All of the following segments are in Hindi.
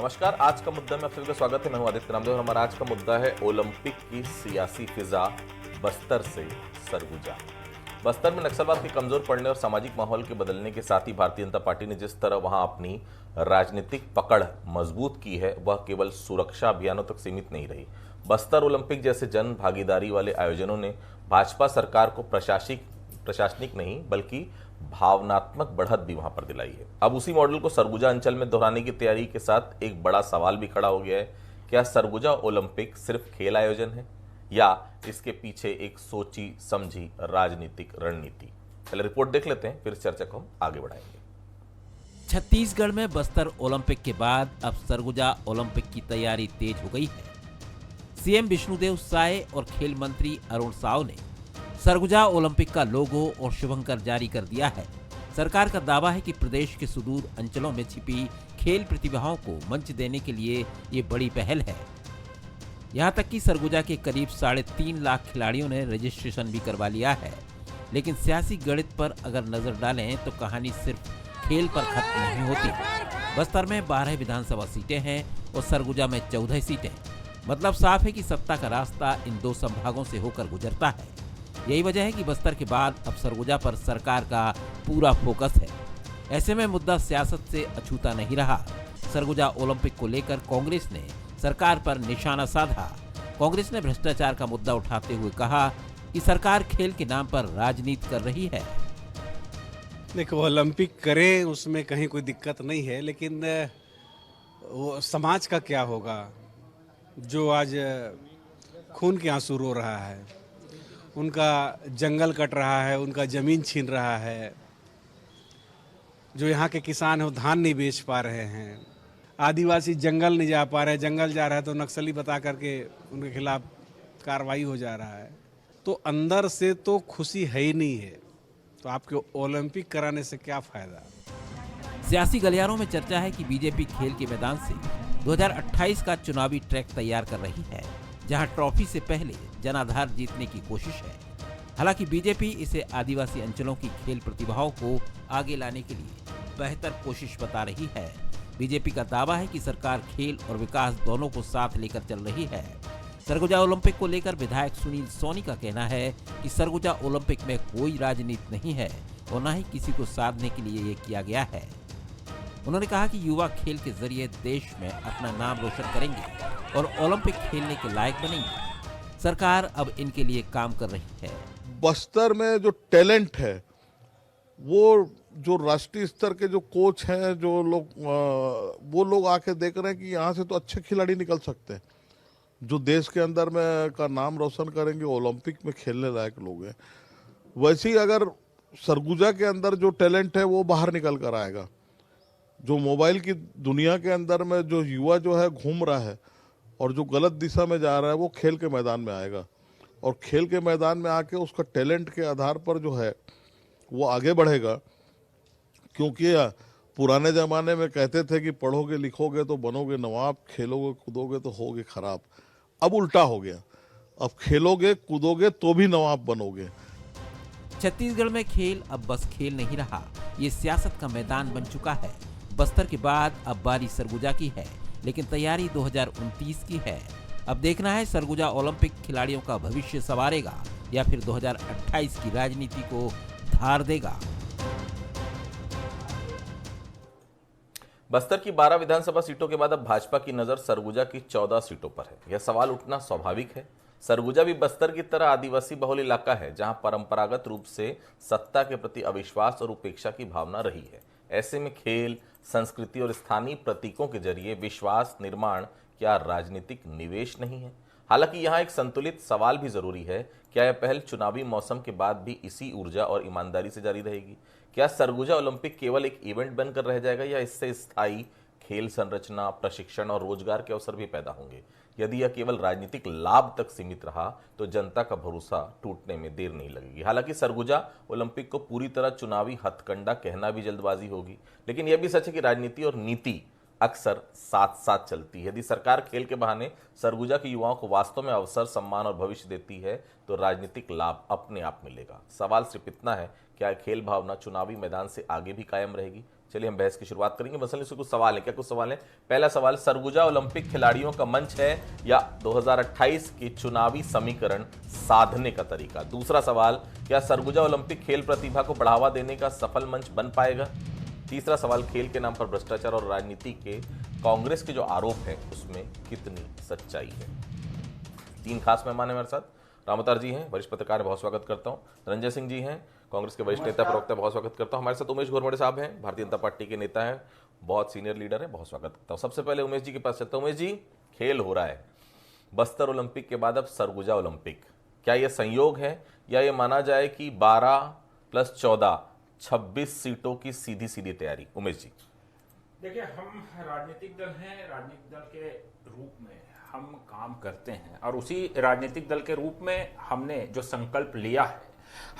नमस्कार। आज का मुद्दा में आप सभी का स्वागत है। मैं हूं आदित्य रामदेव और हमारा आज का मुद्दा है ओलंपिक की सियासी फिजा, बस्तर से सरगुजा। बस्तर में नक्सलवाद के कमजोर पड़ने और सामाजिक माहौल के बदलने के साथ ही भारतीय जनता पार्टी ने जिस तरह वहां अपनी राजनीतिक पकड़ मजबूत की है, वह केवल सुरक्षा अभियानों तक सीमित नहीं रही। बस्तर ओलंपिक जैसे जन भागीदारी वाले आयोजनों ने भाजपा सरकार को प्रशासनिक नहीं बल्कि भावनात्मक बढ़त भी वहां पर दिलाई है। अब उसी मॉडल को सरगुजा अंचल में दोहराने की तैयारी के साथ एक बड़ा सवाल भी खड़ा हो गया है। क्या सरगुजा ओलंपिक सिर्फ खेल आयोजन है या इसके पीछे एक सोची समझी राजनीतिक रणनीति? पहले रिपोर्ट देख लेते हैं, फिर चर्चा को हम आगे बढ़ाएंगे। छत्तीसगढ़ में बस्तर ओलंपिक के बाद अब सरगुजा ओलंपिक की तैयारी तेज हो गई है। सीएम विष्णुदेव साय और खेल मंत्री अरुण साव ने सरगुजा ओलंपिक का लोगो और शुभंकर जारी कर दिया है। सरकार का दावा है कि प्रदेश के सुदूर अंचलों में छिपी खेल प्रतिभाओं को मंच देने के लिए ये बड़ी पहल है। यहाँ तक कि सरगुजा के करीब 3.5 लाख खिलाड़ियों ने रजिस्ट्रेशन भी करवा लिया है। लेकिन सियासी गणित पर अगर नजर डालें तो कहानी सिर्फ खेल पर खत्म नहीं होती। बस्तर में 12 विधानसभा सीटें हैं और सरगुजा में 14 सीटें। मतलब साफ है कि सत्ता का रास्ता इन दो संभागों से होकर गुजरता है। यही वजह है कि बस्तर के बाद अब सरगुजा पर सरकार का पूरा फोकस है। ऐसे में मुद्दा सियासत से अछूता नहीं रहा। सरगुजा ओलंपिक को लेकर कांग्रेस ने सरकार पर निशाना साधा। कांग्रेस ने भ्रष्टाचार का मुद्दा उठाते हुए कहा कि सरकार खेल के नाम पर राजनीति कर रही है। देखो, ओलंपिक करे उसमें कहीं कोई दिक्कत नहीं है, लेकिन वो समाज का क्या होगा जो आज खून के आंसू रो रहा है, उनका जंगल कट रहा है, उनका ज़मीन छीन रहा है, जो यहाँ के किसान हैं वो धान नहीं बेच पा रहे हैं, आदिवासी जंगल नहीं जा पा रहे, जंगल जा रहा है तो नक्सली बता करके उनके खिलाफ कार्रवाई हो जा रहा है। तो अंदर से तो खुशी है ही नहीं है, तो आपके ओलंपिक कराने से क्या फ़ायदा। सियासी गलियारों में चर्चा है कि बीजेपी खेल के मैदान से 2028 का चुनावी ट्रैक तैयार कर रही है, जहां ट्रॉफी से पहले जनाधार जीतने की कोशिश है। हालांकि बीजेपी इसे आदिवासी अंचलों की खेल प्रतिभाओं को आगे लाने के लिए बेहतर कोशिश बता रही है। बीजेपी का दावा है कि सरकार खेल और विकास दोनों को साथ लेकर चल रही है। सरगुजा ओलंपिक को लेकर विधायक सुनील सोनी का कहना है कि सरगुजा ओलंपिक में कोई राजनीति नहीं है और न ही किसी को साधने के लिए ये किया गया है। उन्होंने कहा कि युवा खेल के जरिए देश में अपना नाम रोशन करेंगे और ओलंपिक खेलने के लायक बनेंगे। सरकार अब इनके लिए काम कर रही है। बस्तर में जो टैलेंट है, वो जो राष्ट्रीय स्तर के जो कोच हैं, जो लोग वो लोग आके देख रहे हैं कि यहाँ से तो अच्छे खिलाड़ी निकल सकते हैं जो देश के अंदर में का नाम रोशन करेंगे, ओलंपिक में खेलने लायक लोग हैं। वैसे ही अगर सरगुजा के अंदर जो टैलेंट है वो बाहर निकल कर आएगा। जो मोबाइल की दुनिया के अंदर में जो युवा जो है घूम रहा है और जो गलत दिशा में जा रहा है, वो खेल के मैदान में आएगा और खेल के मैदान में आके उसका टैलेंट के आधार पर जो है वो आगे बढ़ेगा। क्योंकि पुराने ज़माने में कहते थे कि पढ़ोगे लिखोगे तो बनोगे नवाब, खेलोगे कूदोगे तो होगे खराब। अब उल्टा हो गया, अब खेलोगे कूदोगे तो भी नवाब बनोगे। छत्तीसगढ़ में खेल अब बस खेल नहीं रहा, ये सियासत का मैदान बन चुका है। बस्तर के बाद अब बारी सरगुजा की है, लेकिन तैयारी 2029 की है। अब देखना है सरगुजा ओलंपिक खिलाड़ियों का भविष्य संवारेगा या फिर 2028 की राजनीति को धार देगा। बस्तर की 12 विधानसभा सीटों के बाद अब भाजपा की नजर सरगुजा की 14 सीटों पर है। यह सवाल उठना स्वाभाविक है। सरगुजा भी बस्तर की तरह आदिवासी बहुल इलाका है, जहां परंपरागत रूप से सत्ता के प्रति अविश्वास और उपेक्षा की भावना रही है। ऐसे में खेल, संस्कृति और स्थानीय प्रतीकों के जरिए विश्वास निर्माण क्या राजनीतिक निवेश नहीं है? हालांकि यहाँ एक संतुलित सवाल भी जरूरी है। क्या यह पहल चुनावी मौसम के बाद भी इसी ऊर्जा और ईमानदारी से जारी रहेगी? क्या सरगुजा ओलंपिक केवल एक इवेंट बनकर रह जाएगा या इससे स्थायी खेल संरचना, प्रशिक्षण और रोजगार के अवसर भी पैदा होंगे? यदि यह केवल राजनीतिक लाभ तक सीमित रहा तो जनता का भरोसा टूटने में देर नहीं लगेगी। हालांकि सरगुजा ओलंपिक को पूरी तरह चुनावी हथकंडा कहना भी जल्दबाजी होगी, लेकिन यह भी सच है कि राजनीति और नीति अक्सर साथ साथ चलती है। यदि सरकार खेल के बहाने सरगुजा के युवाओं को वास्तव में अवसर, सम्मान और भविष्य देती है तो राजनीतिक लाभ अपने आप मिलेगा। सवाल सिर्फ इतना है, क्या खेल भावना चुनावी मैदान से आगे भी कायम रहेगी चलिए हम बहस की शुरुआत करेंगे। मसलन इससे कुछ सवाल है, क्या कुछ सवाल है? पहला सवाल, सरगुजा ओलंपिक खिलाड़ियों का मंच है या 2028 की चुनावी समीकरण साधने का तरीका? दूसरा सवाल, क्या सरगुजा ओलंपिक खेल प्रतिभा को बढ़ावा देने का सफल मंच बन पाएगा? तीसरा सवाल, खेल के नाम पर भ्रष्टाचार और राजनीति के कांग्रेस के जो आरोप है उसमें कितनी सच्चाई है? तीन खास मेहमान है हमारे साथ। राम अवतार जी हैं, वरिष्ठ पत्रकार, बहुत स्वागत करता हूं। धनंजय सिंह जी हैं, कांग्रेस के वरिष्ठ नेता प्रवक्ता, बहुत स्वागत करता हूं। हमारे साथ उमेश घोरपड़े साहब हैं, भारतीय जनता पार्टी के नेता हैं, बहुत सीनियर लीडर है, बहुत स्वागत करता हूं। सबसे पहले उमेश जी के पास चलता हूं। उमेश जी, खेल हो रहा है, बस्तर ओलंपिक के बाद अब सरगुजा ओलंपिक, क्या यह संयोग है या ये माना जाए कि 12 + 14 26 सीटों की सीधी सीधी तैयारी? उमेश जी। देखिए, हम राजनीतिक दल हैं, राजनीतिक दल के रूप में हम काम करते हैं और उसी राजनीतिक दल के रूप में हमने जो संकल्प लिया है,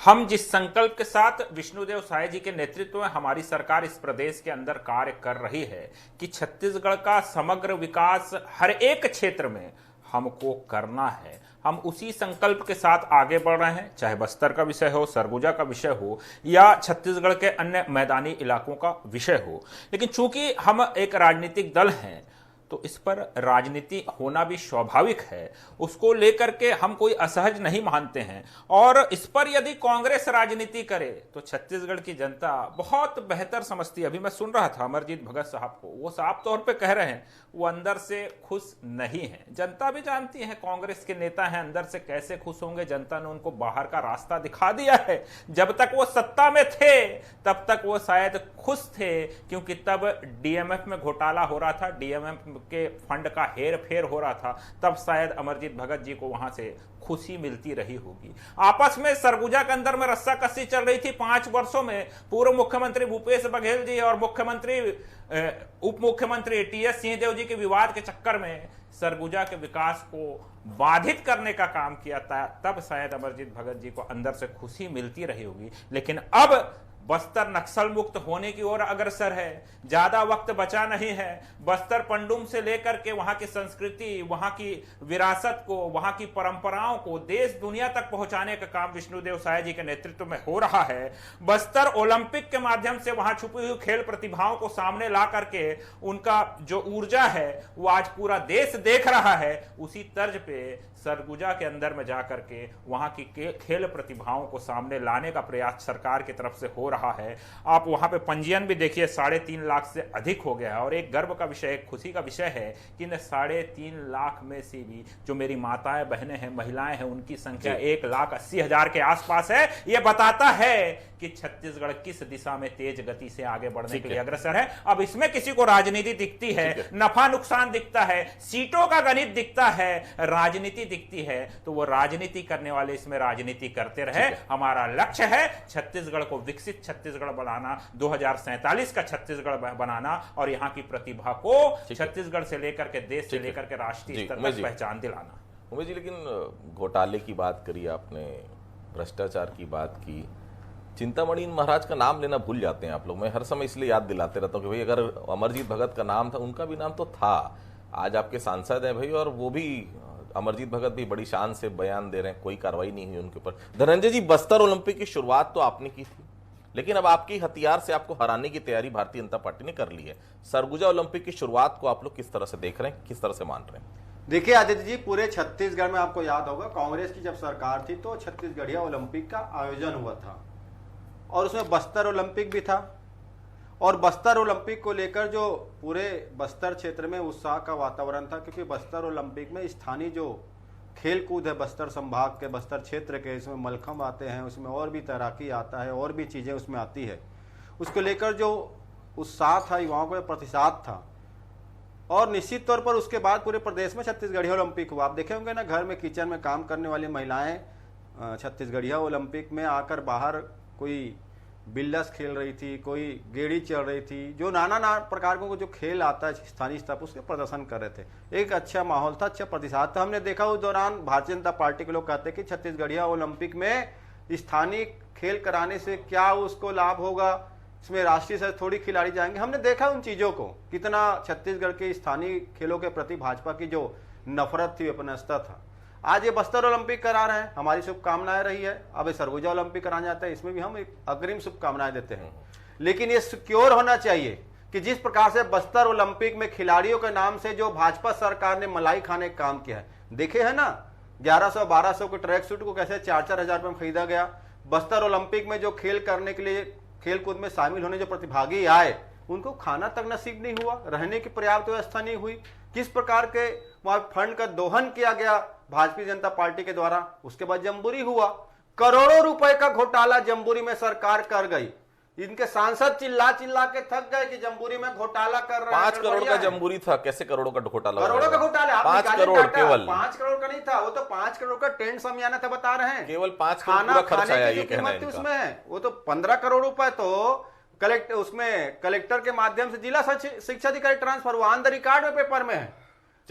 हम जिस संकल्प के साथ विष्णुदेव साय जी के नेतृत्व में हमारी सरकार इस प्रदेश के अंदर कार्य कर रही है कि छत्तीसगढ़ का समग्र विकास हर एक क्षेत्र में हमको करना है, हम उसी संकल्प के साथ आगे बढ़ रहे हैं। चाहे बस्तर का विषय हो, सरगुजा का विषय हो या छत्तीसगढ़ के अन्य मैदानी इलाकों का विषय हो, लेकिन चूंकि हम एक राजनीतिक दल हैं तो इस पर राजनीति होना भी स्वाभाविक है, उसको लेकर के हम कोई असहज नहीं मानते हैं। और इस पर यदि कांग्रेस राजनीति करे तो छत्तीसगढ़ की जनता बहुत बेहतर समझती है। अभी मैं सुन रहा था अमरजीत भगत साहब को, वो साफ तौर पे कह रहे हैं वो अंदर से खुश नहीं है। जनता भी जानती है, कांग्रेस के नेता हैं, अंदर से कैसे खुश होंगे। जनता ने उनको बाहर का रास्ता दिखा दिया है। जब तक वो सत्ता में थे तब तक वो शायद खुश थे, क्योंकि तब डीएमएफ में घोटाला हो रहा था, डीएमएफ के फंड का हेर फेर हो रहा था, तब शायद अमरजीत भगत जी को वहां से खुशी मिलती रही होगी। आपस में सरगुजा के अंदर में रस्साकसी चल रही थी 5 वर्षों में। पूर्व मुख्यमंत्री भूपेश बघेल जी और मुख्यमंत्री उप मुख्यमंत्री टीएस सिंहदेव जी के विवाद के चक्कर में सरगुजा के विकास को बाधित करने का काम किया था, तब शायद अमरजीत भगत जी को अंदर से खुशी मिलती रही होगी। लेकिन अब बस्तर नक्सल मुक्त होने की ओर अग्रसर है, ज्यादा वक्त बचा नहीं है। बस्तर पंडुम से लेकर के वहां की संस्कृति, वहां की विरासत को, वहां की परंपराओं को देश दुनिया तक पहुंचाने का काम विष्णुदेव साय जी के नेतृत्व में हो रहा है। बस्तर ओलंपिक के माध्यम से वहां छुपी हुई खेल प्रतिभाओं को सामने ला करके उनका जो ऊर्जा है वो आज पूरा देश देख रहा है। उसी तर्ज पे सरगुजा के अंदर में जाकर के वहां की खेल प्रतिभाओं को सामने लाने का प्रयास सरकार की तरफ से हो रहा है। आप वहां पे पंजीयन भी देखिए, 3.5 लाख से अधिक हो गया है। और एक गर्व का विषय, एक खुशी का विषय है कि इन 3.5 लाख में से भी जो मेरी माताएं बहनें हैं, महिलाएं हैं, उनकी संख्या 1,80,000 के आसपास है। यह बताता है कि छत्तीसगढ़ किस दिशा में तेज गति से आगे बढ़ने के लिए अग्रसर है। अब इसमें किसी को राजनीति दिखती है, नफा नुकसान दिखता है, सीटों का गणित दिखता है, राजनीति दिखती है, तो वो राजनीति करने वाले इसमें राजनीति करते रहे। हमारा लक्ष्य है छत्तीसगढ़ को विकसित छत्तीसगढ़ बनाना, 2047 का छत्तीसगढ़ बनाना और यहाँ की प्रतिभा को छत्तीसगढ़ से लेकर के देश से लेकर के राष्ट्रीय स्तर तक पहचान दिलाना। उमेश जी, लेकिन घोटाले की बात करी आपने, भ्रष्टाचार की बात की, चिंतामणि महाराज का नाम लेना भूल जाते हैं आप लोग। मैं हर समय इसलिए याद दिलाते रहता हूँ कि भाई अगर अमरजीत भगत का नाम था, उनका भी नाम तो था। आज आपके सांसद हैं भाई, और वो भी अमरजीत भगत भी बड़ी शान से बयान दे रहे हैं, कोई कार्रवाई नहीं हुई उनके ऊपर। धनंजय जी, बस्तर ओलंपिक की शुरुआत तो आपने की थी, लेकिन अब आपकी हथियार से आपको हराने की तैयारी भारतीय जनता पार्टी ने कर ली है। सरगुजा ओलंपिक की शुरुआत को आप लोग किस तरह से देख रहे हैं, किस तरह से मान रहे हैं? देखिए आदित्य जी, पूरे छत्तीसगढ़ में आपको याद होगा कांग्रेस की जब सरकार थी तो छत्तीसगढ़िया ओलंपिक का आयोजन हुआ था और उसमें बस्तर ओलंपिक भी था। और बस्तर ओलंपिक को लेकर जो पूरे बस्तर क्षेत्र में उत्साह का वातावरण था, क्योंकि बस्तर ओलंपिक में स्थानीय जो खेल कूद है बस्तर संभाग के, बस्तर क्षेत्र के, इसमें मलखंब आते हैं, उसमें और भी तैराकी आता है, और भी चीज़ें उसमें आती है। उसको लेकर जो उत्साह था, युवाओं को प्रतिसाद था। और निश्चित तौर पर उसके बाद पूरे प्रदेश में छत्तीसगढ़िया ओलंपिक हुआ। आप देखे होंगे ना, घर में किचन में काम करने वाली महिलाएं छत्तीसगढ़िया ओलंपिक में आकर बाहर कोई बिल्लस खेल रही थी, कोई गेड़ी चल रही थी, जो नाना प्रकार को जो खेल आता है स्थानीय स्तर पर उसके प्रदर्शन कर रहे थे। एक अच्छा माहौल था, अच्छा प्रतिसाद था। हमने देखा उस दौरान भारतीय जनता पार्टी के लोग कहते कि छत्तीसगढ़िया ओलंपिक में स्थानीय खेल कराने से क्या उसको लाभ होगा, इसमें राष्ट्रीय स्तर थोड़ी खिलाड़ी जाएंगे। हमने देखा उन चीज़ों को, कितना छत्तीसगढ़ के स्थानीय खेलों के प्रति भाजपा की जो नफरत थी, अपनस्ता था। आज ये बस्तर ओलंपिक करा रहे हैं, हमारी शुभकामनाएं रही है। अब ये सरगुजा ओलंपिक कराने जाते हैं, इसमें भी हम एक अग्रिम शुभकामनाएं देते हैं। लेकिन ये सिक्योर होना चाहिए कि जिस प्रकार से बस्तर ओलंपिक में खिलाड़ियों के नाम से जो भाजपा सरकार ने मलाई खाने का काम किया है, देखे है ना 1100-1200 के ट्रैक सूट को कैसे 4-4 हजार रुपए में खरीदा गया। बस्तर ओलंपिक में जो खेल करने के लिए खेल कूद में शामिल होने जो प्रतिभागी आए उनको खाना तक नसीब नहीं हुआ, रहने की पर्याप्त व्यवस्था नहीं हुई। किस प्रकार के वहां फंड का दोहन किया गया भारतीय जनता पार्टी के द्वारा। उसके बाद जम्बूरी हुआ, करोड़ों रुपए का घोटाला जम्बूरी में सरकार कर गई। इनके सांसद चिल्ला चिल्ला के थक गए कि जम्बूरी में घोटाला कर रहे हैं। 5 करोड़ का जम्बूरी था, कैसे करोड़ों का घोटाला? करोड़ों का घोटाला, 5 करोड़ केवल, 5 करोड़ का नहीं था वो तो 5 करोड़ का टेंट समियाना था, बता रहे हैं केवल 5 करोड़ पूरा खर्च आया, ये कहना है उसमें है। वो तो 15 करोड़ रुपए तो कलेक्टर के माध्यम से जिला शिक्षा अधिकारी ट्रांसफर ऑन द रिकॉर्ड में पेपर में है।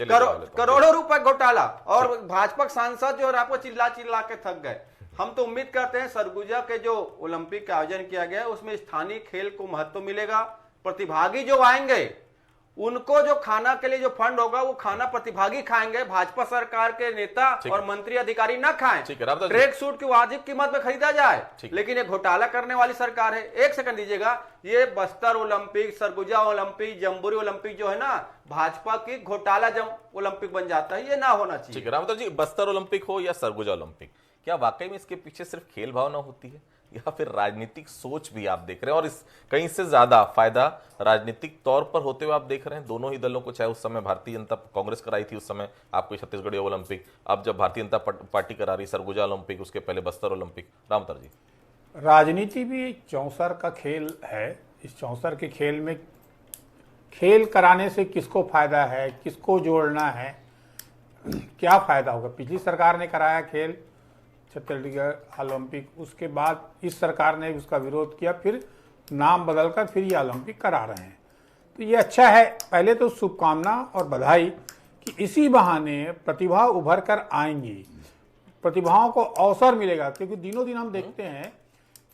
करोड़ों रुपए घोटाला और भाजपा सांसद जो आपको चिल्ला चिल्ला के थक गए। हम तो उम्मीद करते हैं सरगुजा के जो ओलंपिक का आयोजन किया गया है उसमें स्थानीय खेल को महत्व मिलेगा। प्रतिभागी जो आएंगे उनको जो खाना के लिए जो फंड होगा वो खाना प्रतिभागी खाएंगे, भाजपा सरकार के नेता और मंत्री अधिकारी ना खाएं। ट्रैक सूट की वाजिब कीमत में खरीदा जाए, लेकिन ये घोटाला करने वाली सरकार है। एक सेकंड दीजिएगा, ये Bastar Olympic, Surguja Olympic, jamboree Olympic जो है ना भाजपा की घोटाला ओलंपिक बन जाता है, ये ना होना चाहिए। रामदास जी, बस्तर ओलंपिक हो या सरगुजा ओलंपिक, क्या वाकई में इसके पीछे सिर्फ खेल भावना होती है या फिर राजनीतिक सोच भी आप देख रहे हैं, और इस कहीं से ज्यादा फायदा राजनीतिक तौर पर होते हुए आप देख रहे हैं दोनों ही दलों को? चाहे उस समय भारतीय जनता कांग्रेस कराई थी, उस समय आपको छत्तीसगढ़ी ओलंपिक, अब जब भारतीय जनता पार्टी करा रही सरगुजा ओलंपिक, उसके पहले बस्तर ओलंपिक। रामतर जी, राजनीति भी चौसर का खेल है। इस चौसर के खेल में खेल कराने से किसको फायदा है, किसको जोड़ना है, क्या फायदा होगा। पिछली सरकार ने कराया खेल छत्तीसगढ़ ओलंपिक, उसके बाद इस सरकार ने उसका विरोध किया, फिर नाम बदलकर फिर ये ओलंपिक करा रहे हैं। तो ये अच्छा है। पहले तो शुभकामना और बधाई कि इसी बहाने प्रतिभा उभर कर आएंगी, प्रतिभाओं को अवसर मिलेगा। क्योंकि दिनों दिन हम देखते हैं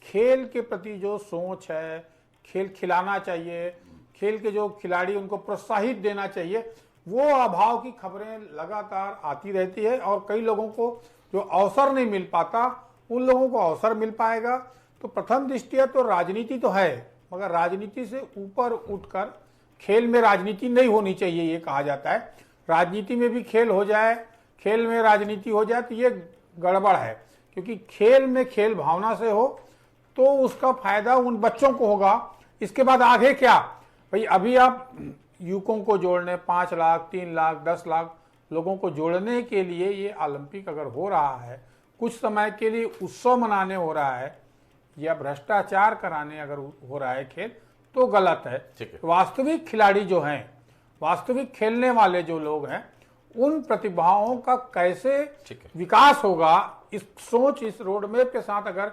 खेल के प्रति जो सोच है, खेल खिलाना चाहिए, खेल के जो खिलाड़ी उनको प्रोत्साहित देना चाहिए, वो अभाव की खबरें लगातार आती रहती है और कई लोगों को जो अवसर नहीं मिल पाता उन लोगों को अवसर मिल पाएगा। तो प्रथम दृष्टिया तो राजनीति तो है, मगर राजनीति से ऊपर उठकर खेल में राजनीति नहीं होनी चाहिए, ये कहा जाता है। राजनीति में भी खेल हो जाए, खेल में राजनीति हो जाए तो ये गड़बड़ है। क्योंकि खेल में खेल भावना से हो तो उसका फायदा उन बच्चों को होगा। इसके बाद आगे क्या भाई, अभी आप युवकों को जोड़ने 5 लाख 3 लाख 10 लाख लोगों को जोड़ने के लिए ये ओलंपिक अगर हो रहा है, कुछ समय के लिए उत्सव मनाने हो रहा है या भ्रष्टाचार कराने अगर हो रहा है खेल, तो गलत है। वास्तविक खिलाड़ी जो हैं, वास्तविक खेलने वाले जो लोग हैं, उन प्रतिभाओं का कैसे विकास होगा, इस सोच, इस रोडमैप के साथ अगर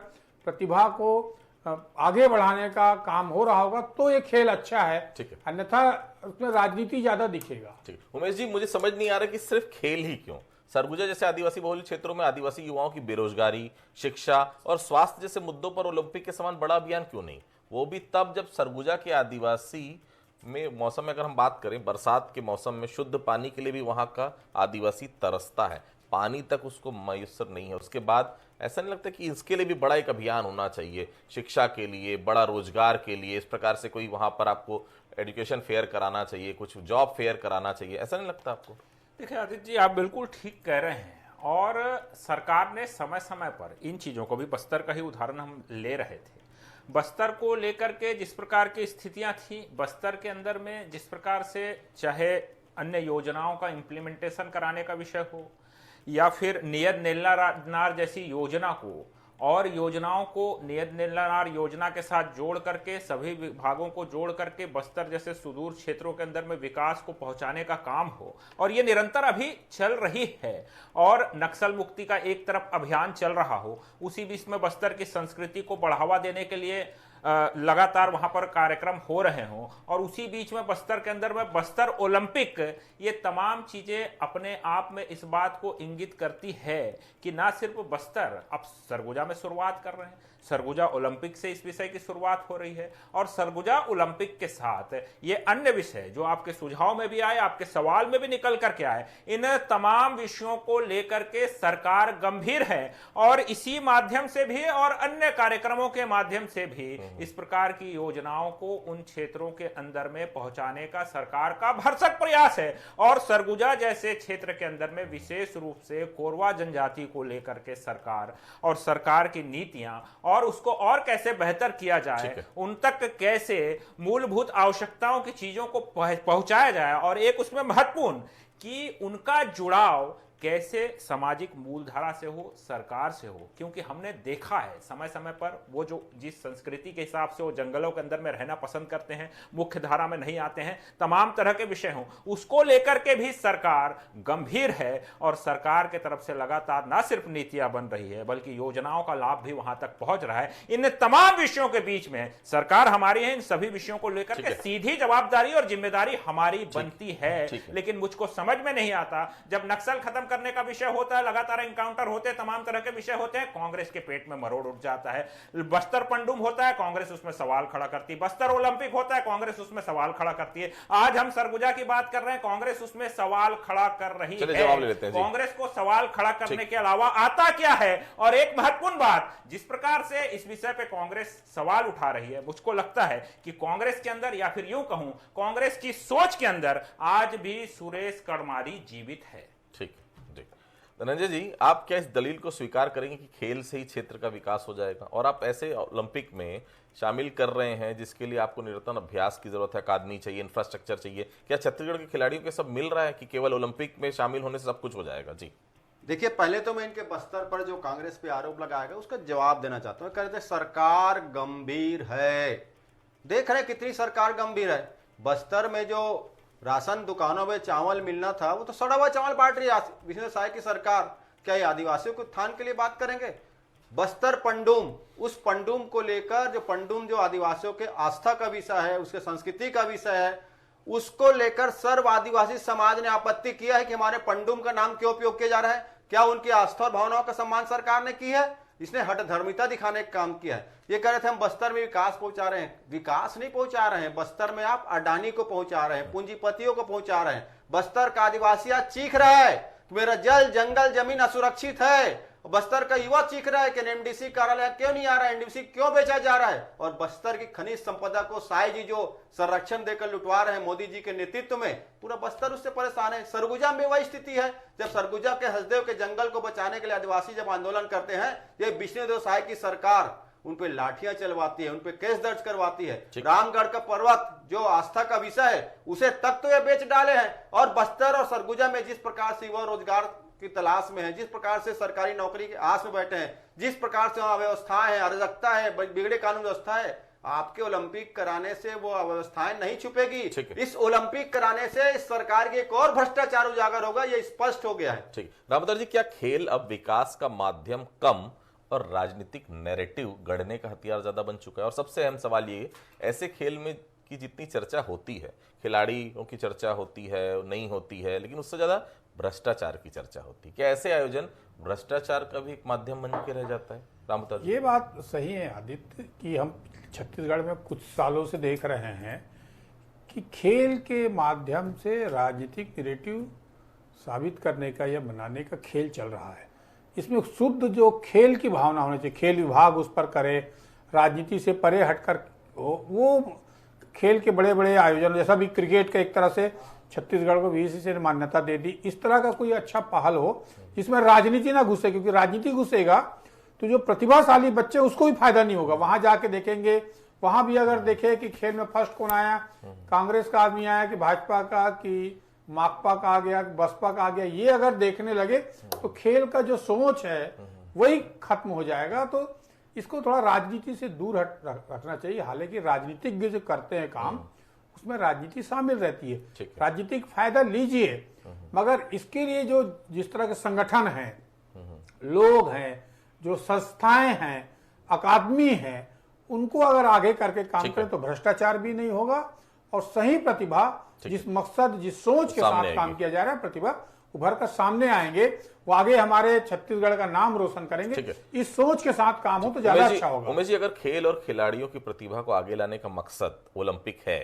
प्रतिभा को आगे बढ़ाने का काम हो रहा होगा तो ये खेल अच्छा है। अन्यथा उसमें राजनीति ज्यादा दिखेगा। उमेश जी, मुझे समझ नहीं आ रहा कि सिर्फ खेल ही क्यों, सरगुजा जैसे आदिवासी बहुल क्षेत्रों में आदिवासी युवाओं की बेरोजगारी, शिक्षा और स्वास्थ्य जैसे मुद्दों पर ओलंपिक के समान बड़ा अभियान क्यों नहीं? वो भी तब जब सरगुजा के आदिवासी में मौसम में अगर हम बात करें, बरसात के मौसम में शुद्ध पानी के लिए भी वहां का आदिवासी तरसता है, पानी तक उसको मयसर नहीं है। उसके बाद ऐसा नहीं लगता कि इसके लिए भी बड़ा एक अभियान होना चाहिए, शिक्षा के लिए, बड़ा रोजगार के लिए, इस प्रकार से कोई वहां पर आपको एजुकेशन फेयर कराना चाहिए, कुछ जॉब फेयर कराना चाहिए, ऐसा नहीं लगता आपको? देखिए आदित्य जी, आप बिल्कुल ठीक कह रहे हैं और सरकार ने समय समय पर इन चीज़ों को भी, बस्तर का ही उदाहरण हम ले रहे थे, बस्तर को लेकर के जिस प्रकार की स्थितियां थी, बस्तर के अंदर में जिस प्रकार से चाहे अन्य योजनाओं का इम्प्लीमेंटेशन कराने का विषय हो या फिर नियत नीलानार जैसी योजना को और योजनाओं को नियत नीलानार योजना के साथ जोड़ करके, सभी विभागों को जोड़ करके बस्तर जैसे सुदूर क्षेत्रों के अंदर में विकास को पहुंचाने का काम हो, और ये निरंतर अभी चल रही है। और नक्सल मुक्ति का एक तरफ अभियान चल रहा हो, उसी बीच में बस्तर की संस्कृति को बढ़ावा देने के लिए लगातार वहां पर कार्यक्रम हो रहे हों, और उसी बीच में बस्तर के अंदर में बस्तर ओलंपिक, ये तमाम चीजें अपने आप में इस बात को इंगित करती है कि ना सिर्फ बस्तर अब सरगुजा में शुरुआत कर रहे हैं, सरगुजा ओलंपिक से इस विषय की शुरुआत हो रही है, और सरगुजा ओलंपिक के साथ ये अन्य विषय जो आपके सुझाव में भी आए, आपके सवाल में भी निकल करके आए, इन तमाम विषयों को लेकर के सरकार गंभीर है और इसी माध्यम से भी और अन्य कार्यक्रमों के माध्यम से भी इस प्रकार की योजनाओं को उन क्षेत्रों के अंदर में पहुंचाने का सरकार का भरसक प्रयास है। और सरगुजा जैसे क्षेत्र के अंदर में विशेष रूप से कोरवा जनजाति को लेकर के सरकार और सरकार की नीतियां और उसको और कैसे बेहतर किया जाए, उन तक कैसे मूलभूत आवश्यकताओं की चीजों को पहुंचाया जाए, और एक उसमें महत्वपूर्ण कि उनका जुड़ाव कैसे सामाजिक मूलधारा से हो, सरकार से हो। क्योंकि हमने देखा है समय समय पर वो जो जिस संस्कृति के हिसाब से वो जंगलों के अंदर में रहना पसंद करते हैं, मुख्य धारा में नहीं आते हैं, तमाम तरह के विषय हों, उसको लेकर के भी सरकार गंभीर है। और सरकार के तरफ से लगातार ना सिर्फ नीतियां बन रही है बल्कि योजनाओं का लाभ भी वहां तक पहुंच रहा है। इन तमाम विषयों के बीच में सरकार हमारी है, इन सभी विषयों को लेकर के सीधी जवाबदारी और जिम्मेदारी हमारी बनती है। लेकिन मुझको समझ में नहीं आता, जब नक्सल खत्म करने का विषय होता है, लगातार एनकाउंटर होते हैं, तमाम तरह के विषय होते हैं, कांग्रेस के पेट में मरोड़ उठ जाता है। बस्तर पंडुम होता है, कांग्रेस उसमें सवाल खड़ा करती है। बस्तर ओलंपिक होता है, कांग्रेस उसमें सवाल खड़ा करती है। आज हम सरगुजा की बात कर रहे हैं, कांग्रेस उसमें सवाल खड़ा कर रही है। कांग्रेस को सवाल खड़ा करने के अलावा आता क्या है? और एक महत्वपूर्ण बात, जिस प्रकार से इस विषय पे कांग्रेस सवाल उठा रही है, मुझको लगता है कि कांग्रेस के अंदर, या फिर यूं कहूं कांग्रेस की सोच के अंदर आज भी सुरेश कड़मारी जीवित है। ठीक। धनंजय जी, आप क्या इस दलील को स्वीकार करेंगे कि खेल से ही क्षेत्र का विकास हो जाएगा? और आप ऐसे ओलंपिक में शामिल कर रहे हैं जिसके लिए आपको निरंतर अभ्यास की जरूरत है, अकादमी चाहिए, इंफ्रास्ट्रक्चर चाहिए, क्या छत्तीसगढ़ के खिलाड़ियों के सब मिल रहा है कि केवल ओलंपिक में शामिल होने से सब कुछ हो जाएगा? जी देखिए, पहले तो मैं इनके बस्तर पर जो कांग्रेस पे आरोप लगाया गया उसका जवाब देना चाहता हूँ। कहते सरकार गंभीर है, देख रहे कितनी सरकार गंभीर है। बस्तर में जो राशन दुकानों में चावल मिलना था वो तो सड़ा हुआ चावल बांट रही है विष्णु साय की सरकार। क्या ये आदिवासियों के उत्थान के लिए बात करेंगे? बस्तर पंडुम, उस पंडुम को लेकर, जो पंडुम जो आदिवासियों के आस्था का विषय है, उसके संस्कृति का विषय है, उसको लेकर सर्व आदिवासी समाज ने आपत्ति किया है कि हमारे पंडुम का नाम क्यों उपयोग किया जा रहा है। क्या उनकी आस्था और भावनाओं का सम्मान सरकार ने की है? इसने हट धर्मिता दिखाने का काम किया है। ये कह रहे थे हम बस्तर में विकास पहुंचा रहे हैं, विकास नहीं पहुंचा रहे हैं। बस्तर में आप अडानी को पहुंचा रहे हैं, पूंजीपतियों को पहुंचा रहे हैं। बस्तर का आदिवासी आज चीख रहा है कि मेरा जल जंगल जमीन असुरक्षित है। बस्तर का युवा चीख रहा है कि एनएमडीसी कार्यालय क्यों नहीं आ रहा है, एनडीसी क्यों बेचा जा रहा है। और बस्तर की खनिज संपदा को साय जी जो संरक्षण देकर लुटवा रहे हैं मोदी जी के नेतृत्व में, पूरा बस्तर उससे परेशान है। सरगुजा में वही स्थिति है। जब सरगुजा के हसदेव के जंगल को बचाने के लिए आदिवासी जब आंदोलन करते हैं, ये विष्णुदेव साय की सरकार उन पे लाठियां चलवाती है, उन पे केस दर्ज करवाती है। रामगढ़ का पर्वत जो आस्था का विषय है उसे तक तो ये बेच डाले हैं। और बस्तर और सरगुजा में जिस प्रकार से युवा रोजगार की तलाश में है, जिस प्रकार से सरकारी नौकरी की आस में बैठे हैं, जिस प्रकार से वहां व्यवस्थाएं है, अराजकता है, बिगड़े कानून व्यवस्था है, आपके ओलंपिक कराने से वो अव्यवस्थाएं नहीं छुपेगी। इस ओलंपिक कराने से इस सरकार की एक और भ्रष्टाचार उजागर होगा, ये स्पष्ट हो गया है। ठीक। रामोदर जी, क्या खेल अब विकास का माध्यम कम और राजनीतिक नैरेटिव गढ़ने का हथियार ज्यादा बन चुका है? और सबसे अहम सवाल ये, ऐसे खेल में की जितनी चर्चा होती है, खिलाड़ियों की चर्चा होती है, नहीं होती है, लेकिन उससे ज्यादा भ्रष्टाचार की चर्चा होती है। क्या ऐसे आयोजन भ्रष्टाचार का भी एक माध्यम बन के रह जाता है? रामोदर, ये बात सही है आदित्य कि हम छत्तीसगढ़ में कुछ सालों से देख रहे हैं कि खेल के माध्यम से राजनीतिक नैरेटिव साबित करने का या बनाने का खेल चल रहा है। इसमें शुद्ध जो खेल की भावना होनी चाहिए, खेल विभाग उस पर करे, राजनीति से परे हटकर वो खेल के बड़े बड़े आयोजन, जैसा भी क्रिकेट का एक तरह से छत्तीसगढ़ को बीसीसीआई ने मान्यता दे दी, इस तरह का कोई अच्छा पहल हो जिसमें राजनीति ना घुसे। क्योंकि राजनीति घुसेगा तो जो प्रतिभाशाली बच्चे उसको भी फायदा नहीं होगा। वहां जाके देखेंगे, वहां भी अगर देखे कि खेल में फर्स्ट कौन आया, कांग्रेस का आदमी आया कि भाजपा का, कि माकपा का आ गया, बसपा का आ गया, ये अगर देखने लगे तो खेल का जो सोच है वही खत्म हो जाएगा। तो इसको थोड़ा राजनीति से दूर रखना चाहिए। हालांकि राजनीतिज्ञ जो करते हैं काम, उसमें राजनीति शामिल रहती है, राजनीतिक फायदा लीजिए, मगर इसके लिए जो जिस तरह के संगठन हैं, लोग हैं, जो संस्थाएं हैं, अकादमी है, उनको अगर आगे करके काम करें तो भ्रष्टाचार भी नहीं होगा और सही प्रतिभा, जिस मकसद जिस सोच के साथ काम किया जा रहा है, प्रतिभा उभर कर सामने आएंगे, वो आगे हमारे छत्तीसगढ़ का नाम रोशन करेंगे। इस सोच के साथ काम हो तो ज्यादा अच्छा होगा। उमेश जी, अगर खेल और खिलाड़ियों की प्रतिभा को आगे लाने का मकसद ओलंपिक है,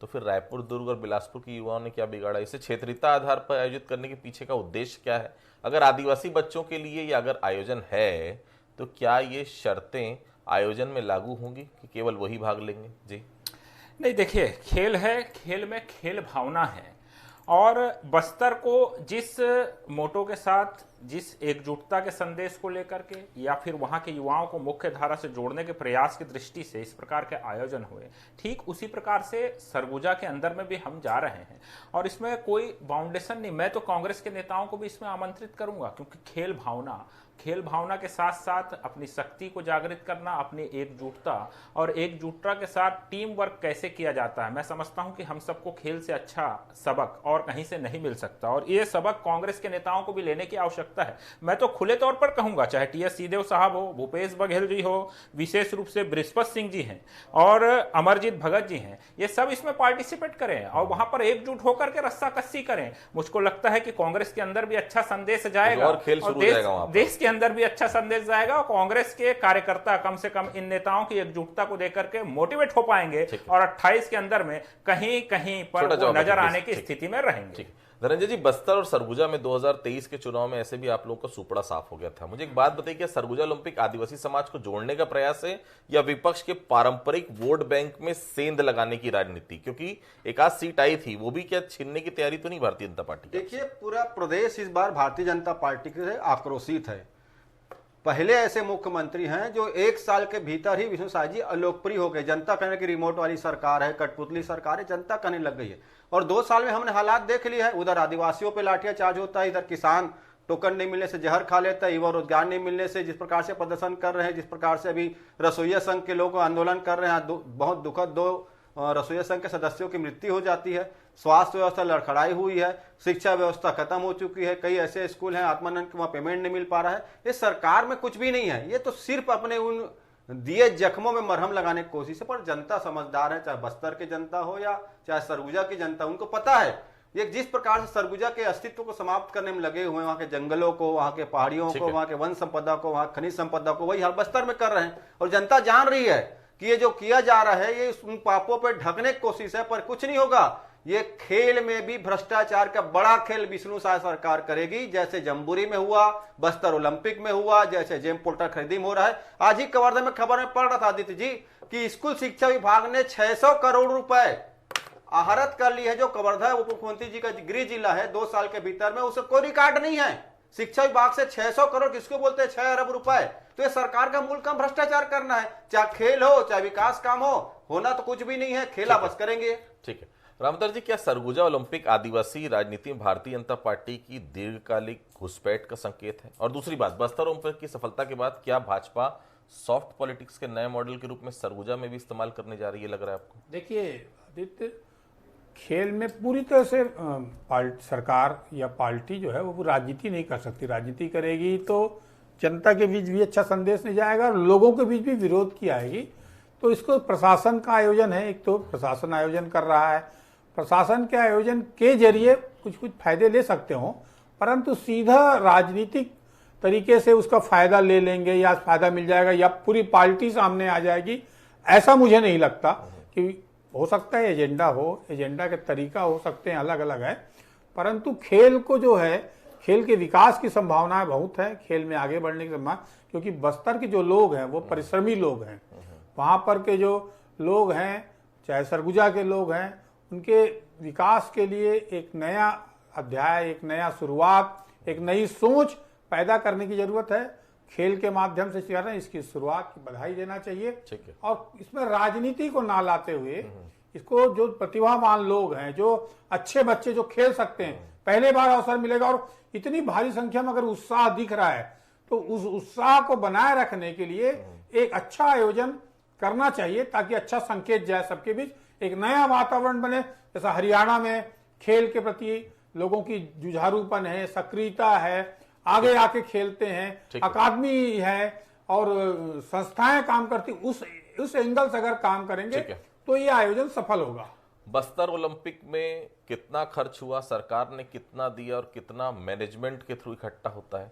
तो फिर रायपुर, दुर्ग और बिलासपुर की युवाओं ने क्या बिगाड़ा? इसे क्षेत्रीयता आधार पर आयोजित करने के पीछे का उद्देश्य क्या है? अगर आदिवासी बच्चों के लिए ये अगर आयोजन है तो क्या ये शर्तें आयोजन में लागू होंगी कि केवल वही भाग लेंगे? जी नहीं, देखिए, खेल है, खेल में खेल भावना है, और बस्तर को जिस मोटो के साथ, जिस एकजुटता के संदेश को लेकर के, या फिर वहां के युवाओं को मुख्य धारा से जोड़ने के प्रयास की दृष्टि से इस प्रकार के आयोजन हुए, ठीक उसी प्रकार से सरगुजा के अंदर में भी हम जा रहे हैं। और इसमें कोई बाउंडेशन नहीं, मैं तो कांग्रेस के नेताओं को भी इसमें आमंत्रित करूंगा, क्योंकि खेल भावना के साथ साथ अपनी शक्ति को जागृत करना, अपनी एकजुटता, और एकजुटता के साथ टीम वर्क कैसे किया जाता है, मैं समझता हूं कि हम सबको खेल से अच्छा सबक और कहीं से नहीं मिल सकता, और ये सबक कांग्रेस के नेताओं को भी लेने की आवश्यकता है। मैं तो खुले तौर पर कहूंगा, चाहे टीएस सिंहदेव साहब हो, भूपेश बघेल जी हो, विशेष रूप से बृहस्पति सिंह जी हैं और अमरजीत भगत जी हैं, ये सब इसमें पार्टिसिपेट करें और वहां पर एकजुट होकर के रस्सा कस्सी करें। मुझको लगता है कि कांग्रेस के अंदर भी अच्छा संदेश जाएगा और खेल शुरू हो जाएगा वहां पर। देश के अंदर भी अच्छा संदेश जाएगा, और कांग्रेस के कार्यकर्ता कम से कम इन नेताओं की एकजुटता को देकर के मोटिवेट हो पाएंगे, और 28 के अंदर में कहीं कहीं पर वो नजर आने की स्थिति में रहेंगे। धनंजय जी, बस्तर और सरगुजा में 2023 के चुनाव में ऐसे भी आप लोगों का सुपड़ा साफ हो गया था। मुझे एक बात बताइए, क्या सरगुजा ओलंपिक आदिवासी समाज को जोड़ने का प्रयास है या विपक्ष के पारंपरिक वोट बैंक में सेंध लगाने की राजनीति? क्योंकि एक आध सीट आई थी, वो भी क्या छीनने की तैयारी तो नहीं भारतीय जनता पार्टी की? देखिए, पूरा प्रदेश इस बार भारतीय जनता पार्टी से आक्रोशित है। पहले ऐसे मुख्यमंत्री हैं जो 1 साल के भीतर ही विष्णु साय जी अलोकप्रिय हो गए। जनता कहने की रिमोट वाली सरकार है, कठपुतली सरकार है, जनता कहने लग गई है। और 2 साल में हमने हालात देख लिया है, उधर आदिवासियों पे लाठियाचार्ज होता है, इधर किसान टोकन नहीं मिलने से जहर खा लेता है, युवा रोजगार नहीं मिलने से जिस प्रकार से प्रदर्शन कर रहे हैं, जिस प्रकार से अभी रसोइया संघ के लोग आंदोलन कर रहे हैं, बहुत दुखद 2 रसोइया संघ के सदस्यों की मृत्यु हो जाती है, स्वास्थ्य व्यवस्था लड़खड़ाई हुई है, शिक्षा व्यवस्था खत्म हो चुकी है, कई ऐसे स्कूल हैं आत्मानंद के वहां पेमेंट नहीं मिल पा रहा है। इस सरकार में कुछ भी नहीं है, ये तो सिर्फ अपने उन दिए जख्मों में मरहम लगाने की कोशिश है। पर जनता समझदार है, चाहे बस्तर की जनता हो या चाहे सरगुजा की जनता, उनको पता है ये जिस प्रकार से सरगुजा के अस्तित्व को समाप्त करने में लगे हुए हैं, वहां के जंगलों को, वहां के पहाड़ियों को, वहां के वन संपदा को, वहां खनिज संपदा को, वही हाल बस्तर में कर रहे हैं। और जनता जान रही है कि ये जो किया जा रहा है ये उन पापों पर ढकने की कोशिश है, पर कुछ नहीं होगा। ये खेल में भी भ्रष्टाचार का बड़ा खेल विष्णु साय सरकार करेगी, जैसे जम्बूरी में हुआ, बस्तर ओलंपिक में हुआ, जैसे जेम पोल्टर खरीदी में हो रहा है। आज ही कवर्धा में खबर में पढ़ रहा था आदित्य जी कि स्कूल शिक्षा विभाग ने 600 करोड़ रुपए आहरित कर ली है। जो कवर्धा उप मुख्यमंत्री जी का गृह जिला है, 2 साल के भीतर में उसका कोई रिकॉर्ड नहीं है। शिक्षा विभाग से 600 करोड़ किसको बोलते हैं, 6 अरब रुपए। तो ये सरकार का मूल काम भ्रष्टाचार करना है, चाहे खेल हो चाहे विकास काम हो, होना तो कुछ भी नहीं है, खेला बस करेंगे। ठीक है रामतर जी, क्या सरगुजा ओलंपिक आदिवासी राजनीति में भारतीय जनता पार्टी की दीर्घकालिक घुसपैठ का संकेत है? और दूसरी बात, बस्तर ओलंपिक की सफलता के बाद क्या भाजपा सॉफ्ट पॉलिटिक्स के नए मॉडल के रूप में सरगुजा में भी इस्तेमाल करने जा रही है, लग रहा है आपको? देखिए आदित्य, खेल में पूरी तरह से सरकार या पार्टी जो है वो राजनीति नहीं कर सकती। राजनीति करेगी तो जनता के बीच भी अच्छा संदेश नहीं जाएगा और लोगों के बीच भी विरोध की आएगी। तो इसको प्रशासन का आयोजन है, एक तो प्रशासन आयोजन कर रहा है, प्रशासन के आयोजन के जरिए कुछ फायदे ले सकते हो, परंतु सीधा राजनीतिक तरीके से उसका फायदा ले लेंगे या फायदा मिल जाएगा या पूरी पार्टी सामने आ जाएगी, ऐसा मुझे नहीं लगता। कि हो सकता है एजेंडा हो, एजेंडा के तरीका हो सकते हैं, अलग अलग है, परंतु खेल को जो है, खेल के विकास की संभावनाएं बहुत है, खेल में आगे बढ़ने की संभावना, क्योंकि बस्तर के जो लोग हैं वो परिश्रमी लोग हैं। वहां पर के जो लोग हैं, चाहे सरगुजा के लोग हैं, उनके विकास के लिए एक नया अध्याय, एक नया शुरुआत, एक नई सोच पैदा करने की जरूरत है। खेल के माध्यम से कर रहे हैं, इसकी शुरुआत की बधाई देना चाहिए। और इसमें राजनीति को ना लाते हुए इसको, जो प्रतिभावान लोग हैं, जो अच्छे बच्चे जो खेल सकते हैं, पहले बार अवसर मिलेगा। और इतनी भारी संख्या में अगर उत्साह दिख रहा है तो उस उत्साह को बनाए रखने के लिए एक अच्छा आयोजन करना चाहिए, ताकि अच्छा संकेत जाए सबके बीच, एक नया वातावरण बने। जैसा हरियाणा में खेल के प्रति लोगों की जुझारूपन है, सक्रियता है, आगे आके खेलते हैं, अकादमी है और संस्थाएं काम करती, उस एंगल से अगर काम करेंगे तो ये आयोजन सफल होगा। बस्तर ओलंपिक में कितना खर्च हुआ, सरकार ने कितना दिया और कितना मैनेजमेंट के थ्रू इकट्ठा होता है?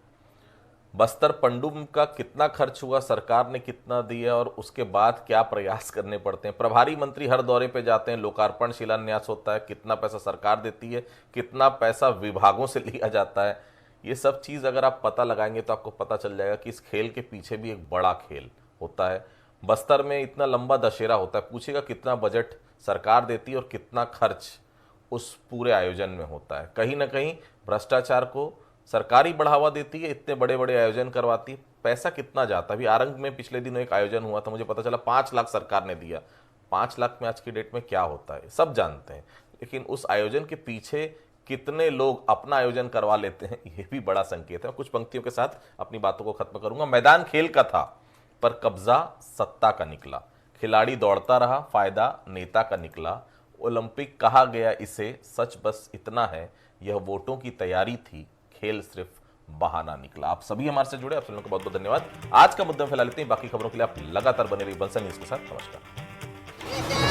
बस्तर पंडुम का कितना खर्च हुआ, सरकार ने कितना दिया और उसके बाद क्या प्रयास करने पड़ते हैं? प्रभारी मंत्री हर दौरे पे जाते हैं, लोकार्पण शिलान्यास होता है, कितना पैसा सरकार देती है, कितना पैसा विभागों से लिया जाता है, ये सब चीज अगर आप पता लगाएंगे तो आपको पता चल जाएगा कि इस खेल के पीछे भी एक बड़ा खेल होता है। बस्तर में इतना लंबा दशहरा होता है, पूछेगा कितना बजट सरकार देती है और कितना खर्च उस पूरे आयोजन में होता है। कहीं ना कहीं भ्रष्टाचार को सरकारी बढ़ावा देती है, इतने बड़े बड़े आयोजन करवाती है, पैसा कितना जाता है। अभी आरंग में पिछले दिनों एक आयोजन हुआ था, मुझे पता चला 5 लाख सरकार ने दिया। 5 लाख में आज की डेट में क्या होता है सब जानते हैं, लेकिन उस आयोजन के पीछे कितने लोग अपना आयोजन करवा लेते हैं, ये भी बड़ा संकेत है। कुछ पंक्तियों के साथ अपनी बातों को खत्म करूंगा। मैदान खेल का था पर कब्जा सत्ता का निकला, खिलाड़ी दौड़ता रहा, फायदा नेता का निकला। ओलंपिक कहा गया इसे, सच बस इतना है, यह वोटों की तैयारी थी, खेल सिर्फ बहाना निकला। आप सभी हमारे से जुड़े, आप सभी को बहुत बहुत धन्यवाद। आज का मुद्दा में फैला लेते हैं, बाकी खबरों के लिए आप लगातार बने रहिए बंसल न्यूज़ के साथ। नमस्कार।